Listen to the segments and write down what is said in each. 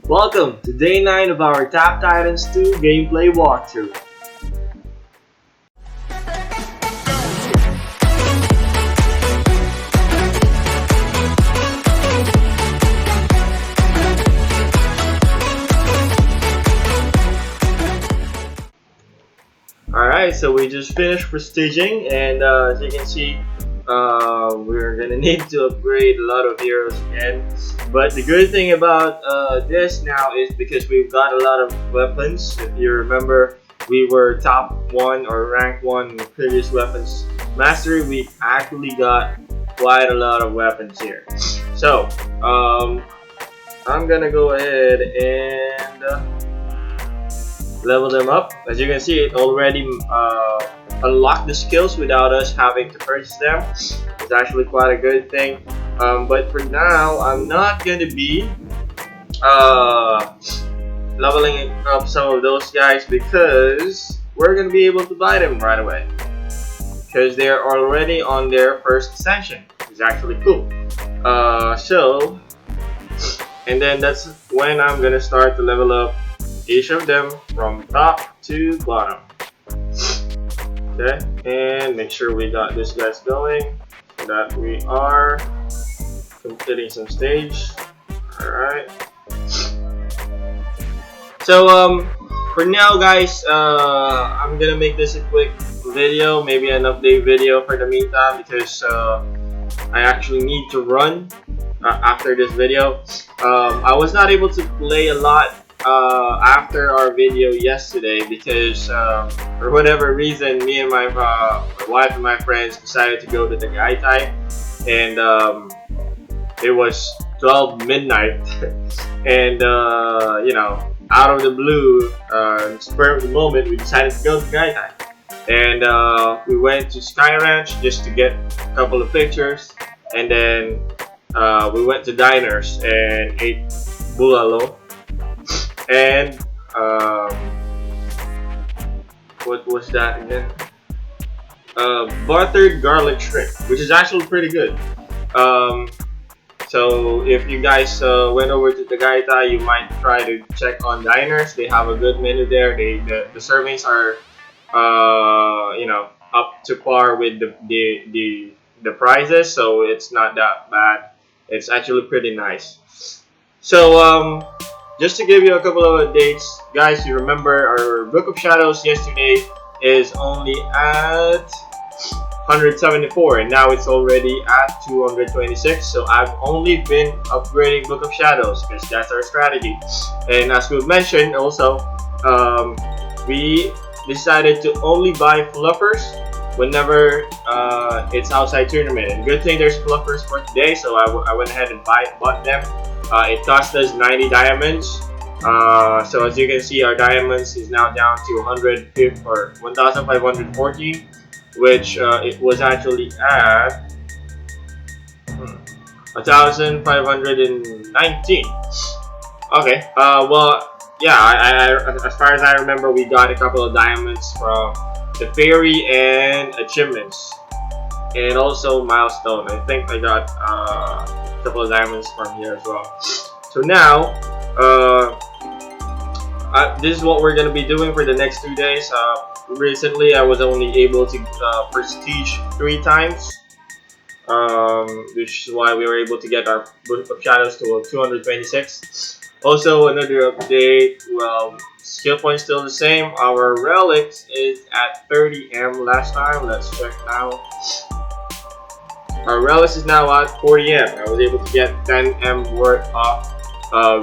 Welcome to day 9 of our Top Titans 2 gameplay walkthrough. Alright, so we just finished prestiging, and as you can see, we're gonna need to upgrade a lot of heroes again. But the good thing about this now is because we've got a lot of weapons. If you remember, we were top 1 or rank 1 in the previous weapons mastery. We actually got quite a lot of weapons here. So, I'm gonna go ahead and level them up. As you can see, it already unlocked the skills without us having to purchase them. It's actually quite a good thing. But for now, I'm not going to be leveling up some of those guys because we're going to be able to buy them right away. Because they're already on their first ascension. It's actually cool. And then that's when I'm going to start to level up each of them from top to bottom. Okay, and make sure we got this guys going so that we are completing some stage. Alright. So for now guys, I'm gonna make this a quick video, maybe an update video for the meantime, because I actually need to run after this video. I was not able to play a lot after our video yesterday because for whatever reason, me and my wife and my friends decided to go to the Gaitai, and it was 12 midnight and you know, out of the blue, spur of the moment, we decided to go to Gaitai, and we went to Sky Ranch just to get a couple of pictures, and then we went to diners and ate bulalo. And what was that again? Buttered garlic shrimp, which is actually pretty good. So if you guys went over to the Gaita, you might try to check on diners. They have a good menu there. The servings are you know, up to par with the prices, so it's not that bad. It's actually pretty nice. So just to give you a couple of updates, guys, you remember our Book of Shadows yesterday is only at 174, and now it's already at 226. So I've only been upgrading Book of Shadows because that's our strategy. And as we've mentioned also, we decided to only buy fluffers whenever it's outside tournament. And good thing there's fluffers for today, so I went ahead and bought them. It cost us 90 diamonds. So as you can see, our diamonds is now down to 1,514, which it was actually at 1,519. Okay. Well, yeah. As far as I remember, we got a couple of diamonds from the fairy and achievements, and also milestone. I think I got a couple of diamonds from here as well. So now, this is what we're gonna be doing for the next 2 days. Recently, I was only able to prestige 3 times, which is why we were able to get our Book of Shadows to 226. Also, another update. Well, skill point still the same. Our relics is at 30M last time. Let's check now. Our relics is now at 40M. I was able to get 10M worth of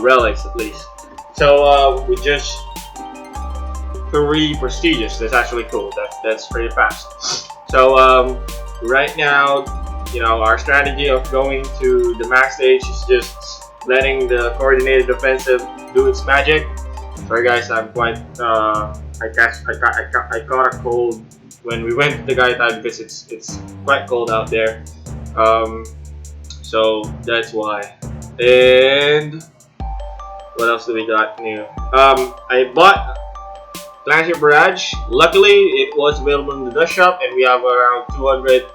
relics at least. So we just 3 prestigious. That's actually cool. That's pretty fast. So right now, you know, our strategy of going to the max stage is just letting the coordinated offensive do its magic. Sorry guys, I'm quite I caught a cold when we went to the Gaitai because it's quite cold out there. So that's why. And what else do we got new? I bought Flagship Barrage. Luckily, it was available in the dust shop, and we have around 200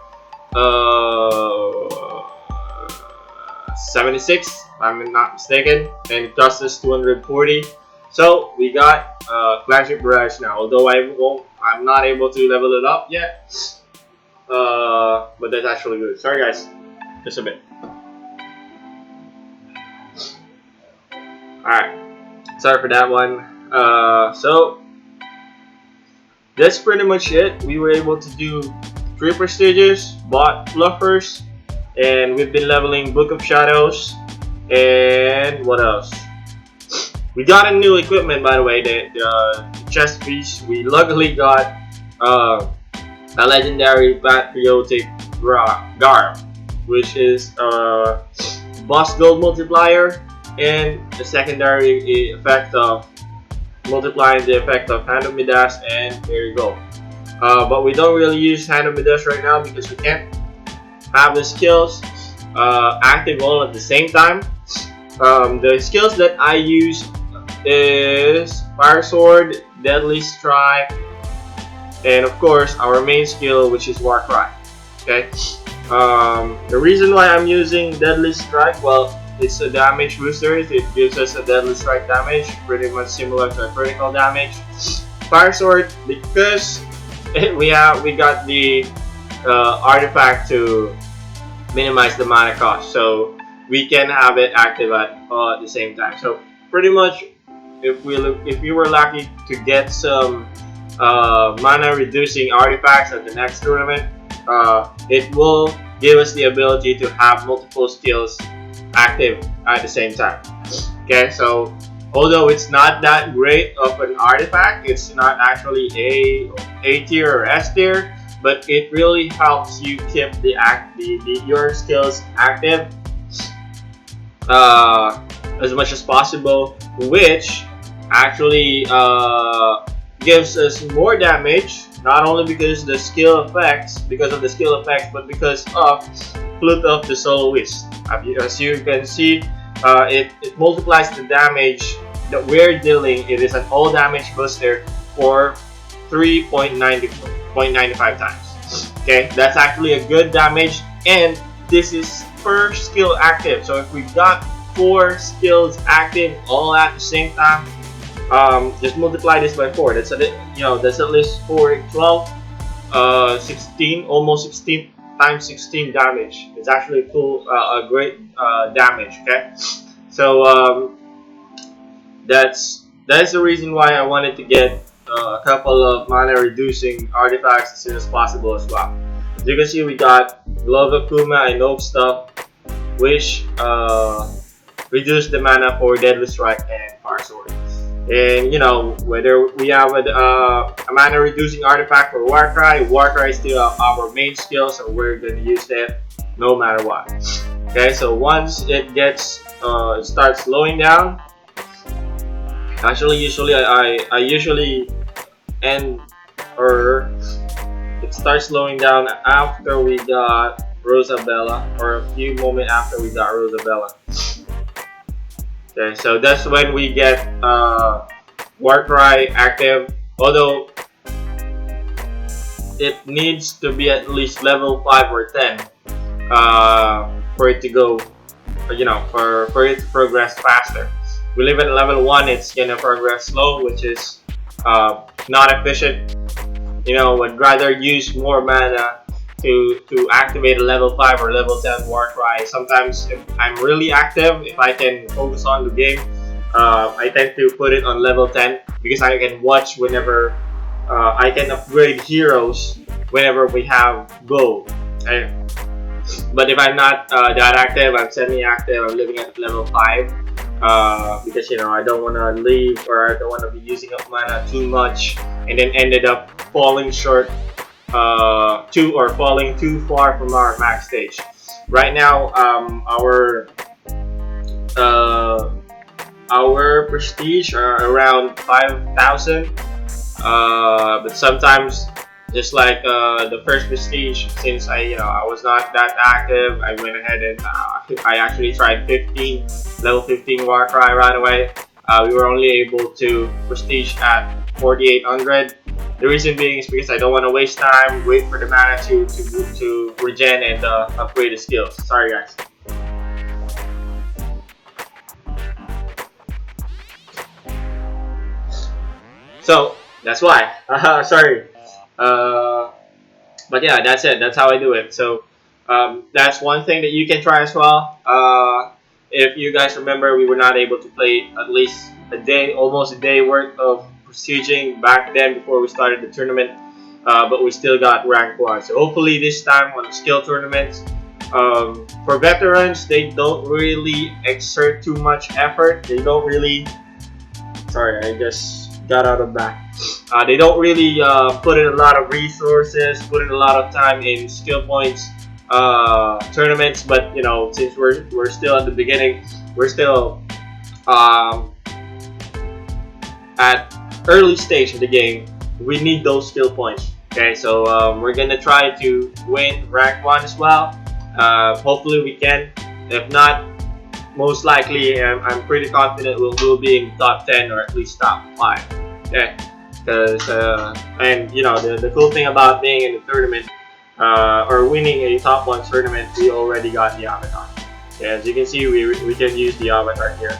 76, if I'm not mistaken, and it cost us 240. So we got flagship barrage now. Although I'm not able to level it up yet. But that's actually good. Sorry guys, just a bit. Alright, sorry for that one. So that's pretty much it. We were able to do 3 prestiges, bought fluffers, and we've been leveling Book of Shadows. And what else? We got a new equipment, by the way, the chest piece. We luckily got a legendary patriotic garb, which is boss gold multiplier and the secondary effect of multiplying the effect of Hand of Midas, and there you go. But we don't really use Hand of Midas right now because we can't have the skills active all at the same time. The skills that I use is Fire Sword, Deadly Strike, and of course our main skill, which is War Cry. Okay. The reason why I'm using Deadly Strike, well, it's a damage booster. It gives us a Deadly Strike damage, pretty much similar to a critical damage. Fire Sword, because we got the artifact to minimize the mana cost, so we can have it active at the same time. So pretty much, if we were lucky to get some mana reducing artifacts at the next tournament, it will give us the ability to have multiple skills active at the same time. Okay, so although it's not that great of an artifact, it's not actually A tier or S tier, but it really helps you keep your skills active as much as possible, which actually gives us more damage, not only because of the skill effects, but because of Flute of the Soloist. As you can see, it multiplies the damage that we're dealing. It is an all damage booster for 3.95 times. Okay, that's actually a good damage, and this is per skill active. So if we got 4 skills active all at the same time, just multiply this by 4. That's that's at least 4, 12, 16, almost 16 times 16 damage. It's actually a great damage. Okay, so that's the reason why I wanted to get a couple of mana reducing artifacts as soon as possible as well. As you can see, we got Glove of Kuma and Oak Stuff, which reduce the mana for Deadly Strike and Fire Sword. And whether we have a mana reducing artifact for War Cry is still our main skill, so we're gonna use that no matter what. Okay, so once it starts slowing down, usually I usually end, or it starts slowing down after we got Rosabella, or a few moments after we got Rosabella. Okay, so that's when we get War Cry active, although it needs to be at least level 5 or 10 for it to go, for it to progress faster. We live at level 1, it's gonna progress slow, which is not efficient. Would rather use more mana to activate a level 5 or level 10 War Cry. Sometimes if I'm really active, if I can focus on the game, I tend to put it on level 10 because I can watch whenever I can upgrade heroes whenever we have gold. Okay? But if I'm not that active, I'm semi-active, I'm living at level 5 because I don't want to leave, or I don't want to be using up mana too much and then ended up falling short falling too far from our max stage. Right now, our prestige are around 5,000, but sometimes, just like the first prestige, since I was not that active, I went ahead and I actually tried level 15 War Cry right away. We were only able to prestige at 4,800. The reason being is because I don't want to waste time, wait for the mana to regen and upgrade the skills. Sorry guys. So that's why. Sorry. Uh, but yeah, that's it. That's how I do it. So that's one thing that you can try as well. If you guys remember, we were not able to play at least a day, almost a day worth of prestiging back then before we started the tournament. But we still got rank 1. So hopefully this time on the skill tournaments, for veterans, they don't really exert too much effort. They don't really. Sorry, I just got out of that. They don't really put in a lot of resources, put in a lot of time in skill points tournaments. But you know, since we're still at the beginning, we're still um, at early stage of the game. We need those skill points. Okay, so we're gonna try to win rank 1 as well. Hopefully we can. If not, most likely I'm pretty confident we'll be in top 10 or at least top 5. Okay, because and you know the cool thing about being in the tournament or winning a top 1 tournament, we already got the avatar. Okay, as you can see, we can use the avatar here.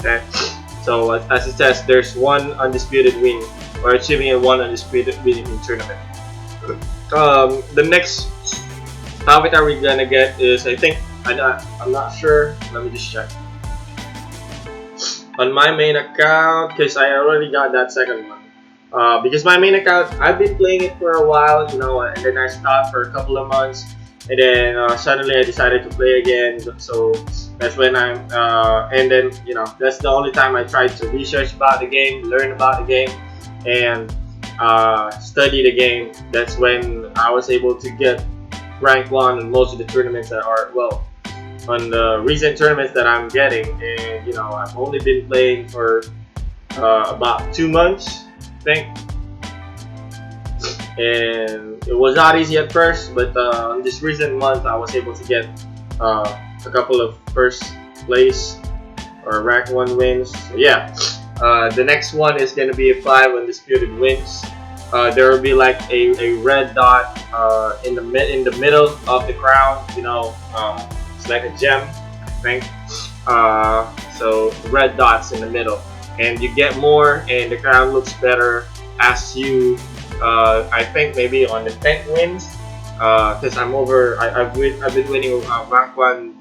Okay, so as it says, there's one undisputed win, or achieving a one undisputed win in tournament. The next avatar we're gonna get is, I think, I'm not sure. Let me just check. On my main account, because I already got that second one. Because my main account, I've been playing it for a while, you know, and then I stopped for a couple of months, and then suddenly I decided to play again. So that's when and then you know, that's the only time I tried to research about the game, learn about the game, and study the game. That's when I was able to get rank 1 in most of the tournaments that are, well, on the recent tournaments that I'm getting. And you know, I've only been playing for about 2 months, I think, and it was not easy at first, but in this recent month I was able to get a couple of first place or rank 1 wins. So yeah, the next one is going to be 5 undisputed wins. There will be like a red dot in the middle of the crown. You know, it's like a gem, I think. So red dots in the middle, and you get more, and the crown looks better as you. I think maybe on the 10th wins, because I've been winning rank 1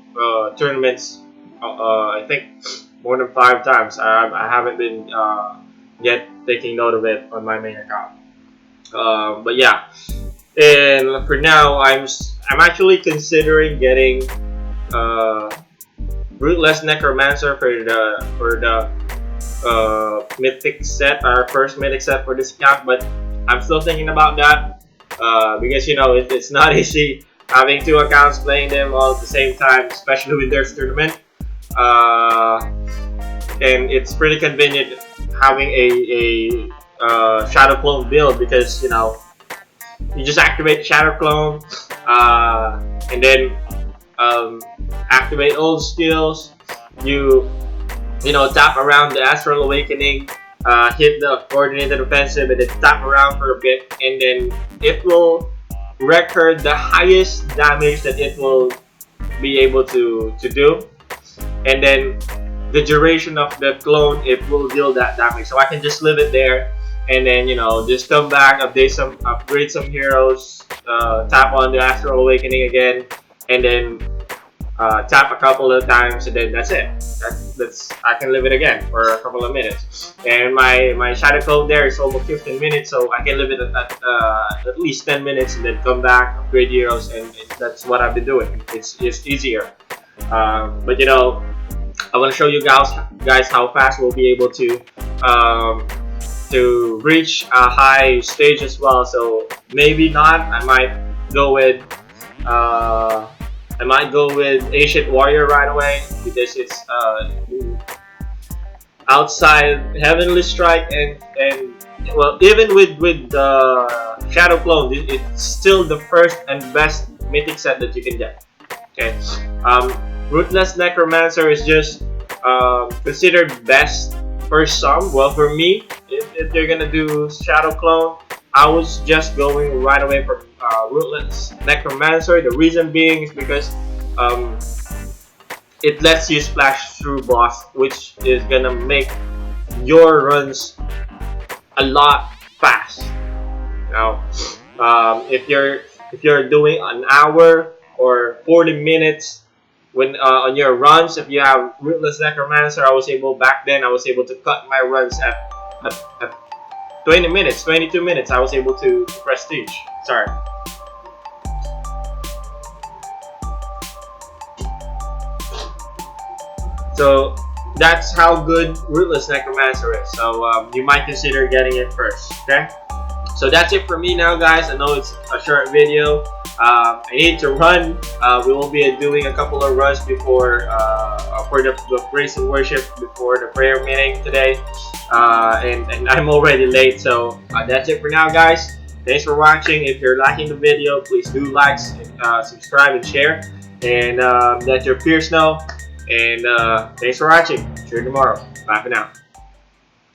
tournaments. I think more than 5 times. I haven't been yet taking note of it on my main account. But yeah, and for now, I'm actually considering getting Rootless Necromancer for the mythic set, our first mythic set for this account. But I'm still thinking about that because you know it's not easy having 2 accounts, playing them all at the same time, especially with their tournament. And it's pretty convenient having a Shadow Clone build, because you know you just activate Shadow Clone and then activate all skills. You know, tap around the Astral Awakening, hit the coordinated offensive, and then tap around for a bit, and then it will record the highest damage that it will be able to do, and then the duration of the clone, it will deal that damage. So I can just leave it there, and then you know, just come back, upgrade some heroes, tap on the Astral Awakening again, and then tap a couple of times, and then that's it. That's I can live it again for a couple of minutes. And my Shadow Clone there is almost 15 minutes, so I can live it at least 10 minutes, and then come back, upgrade heroes, and that's what I've been doing. It's easier. But you know, I want to show you guys how fast we'll be able to reach a high stage as well. So maybe not. I might go with Ancient Warrior right away, because it's outside Heavenly Strike, and well, even with Shadow Clone, it's still the first and best mythic set that you can get. Okay, Rootless Necromancer is just considered best for some. Well, for me, if they're gonna do Shadow Clone, I was just going right away from Rootless Necromancer. The reason being is because it lets you splash through boss, which is gonna make your runs a lot fast. You know, if you're doing an hour or 40 minutes when on your runs, if you have Rootless Necromancer, I was able back then. I was able to cut my runs at 20 minutes, 22 minutes. I was able to prestige. Sorry. So that's how good Rootless Necromancer is. So you might consider getting it first. Okay. So that's it for me now, guys. I know it's a short video. I need to run. We will be doing a couple of runs before for the praise and worship before the prayer meeting today, and I'm already late. So that's it for now, guys. Thanks for watching. If you're liking the video, please do like, subscribe, and share, and let your peers know. And thanks for watching. See you tomorrow. Bye for now.